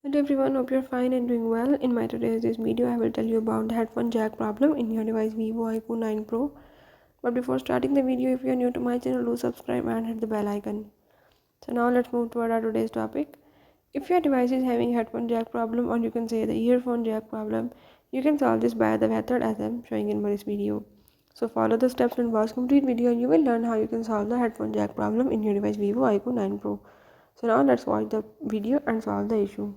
Hello everyone, hope you're fine and doing well. In my today's this video, I will tell you about the headphone jack problem in your device Vivo IQOO 9 Pro. But before starting the video, if you are new to my channel, do subscribe and hit the bell icon. So now let's move toward our today's topic. If your device is having headphone jack problem, or you can say the earphone jack problem, you can solve this by the method as I'm showing in this video. So follow the steps and watch complete video and you will learn how you can solve the headphone jack problem in your device Vivo IQOO 9 Pro. So now let's watch the video and solve the issue.